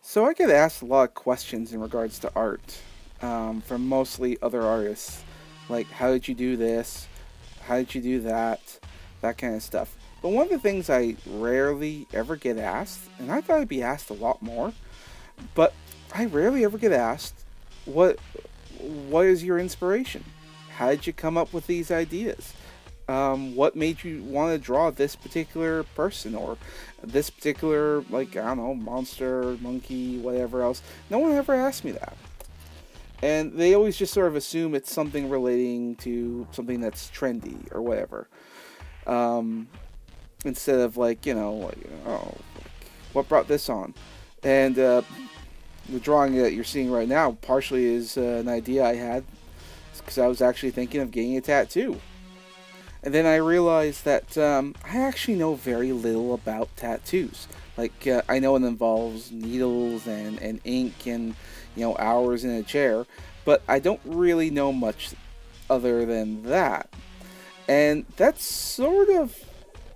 So I get asked a lot of questions in regards to art from mostly other artists. Like, how did you do this? How did you do that? That kind of stuff. But one of the things I rarely ever get asked, and I thought I'd be asked a lot more, but I rarely ever get asked, what what is your inspiration? How did you come up with these ideas? What made you want to draw this particular person or this particular, like, I don't know, monster, monkey, whatever else? No one ever asked me that. And they always just sort of assume it's something relating to something that's trendy or whatever. Um, Instead of, like, oh, what brought this on? And the drawing that you're seeing right now partially is an idea I had because I was actually thinking of getting a tattoo. And then I realized that I actually know very little about tattoos. Like, I know it involves needles and ink and, hours in a chair, but I don't really know much other than that. And that's sort of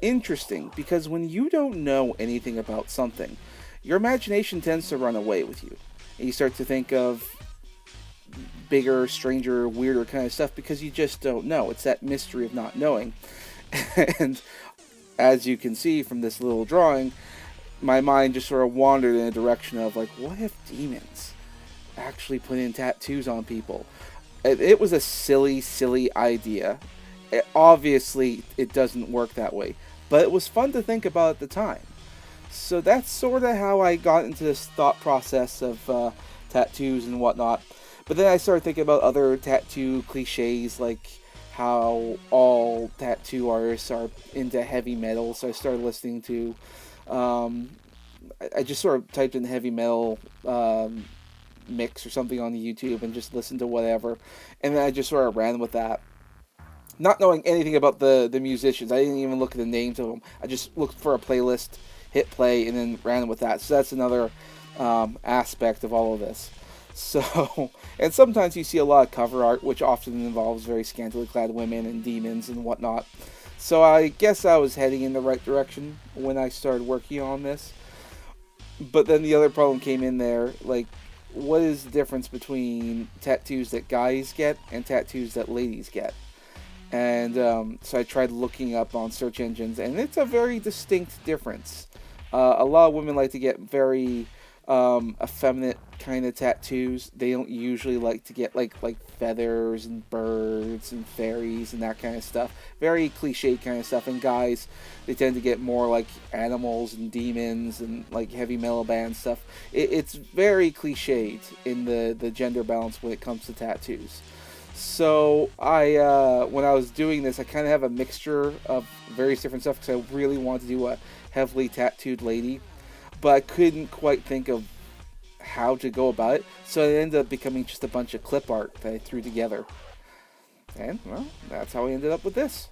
interesting because when you don't know anything about something, your imagination tends to run away with you. And you start to think of bigger, stranger, weirder kind of stuff because you just don't know. It's that mystery of not knowing. And as you can see from this little drawing, my mind just sort of wandered in a direction of, like, what if demons actually put in tattoos on people? It was a silly, silly idea. Obviously, it doesn't work that way, but it was fun to think about at the time. So that's sort of how I got into this thought process of tattoos and whatnot. But then I started thinking about other tattoo cliches, like how all tattoo artists are into heavy metal. So I started listening to. Um, I just sort of typed in heavy metal mix or something on the YouTube and just listened to whatever, and then I just sort of ran with that, not knowing anything about the musicians. I didn't even look at the names of them. I just looked for a playlist, hit play, and then ran with that. So that's another aspect of all of this. So, and sometimes you see a lot of cover art, which often involves very scantily clad women and demons and whatnot. So I guess I was heading in the right direction when I started working on this. But then the other problem came in there, like, what is the difference between tattoos that guys get and tattoos that ladies get? And so I tried looking up on search engines, and it's a very distinct difference. A lot of women like to get very effeminate kind of tattoos. They don't usually like to get like feathers and birds and fairies and that kind of stuff. Very cliche kind of stuff. And guys, they tend to get more like animals and demons and like heavy metal band stuff. It's very cliched in the gender balance when it comes to tattoos. So when I was doing this, I kind of have a mixture of various different stuff because I really wanted to do a heavily tattooed lady, but I couldn't quite think of how to go about it. So it ended up becoming just a bunch of clip art that I threw together, and well, that's how I ended up with this.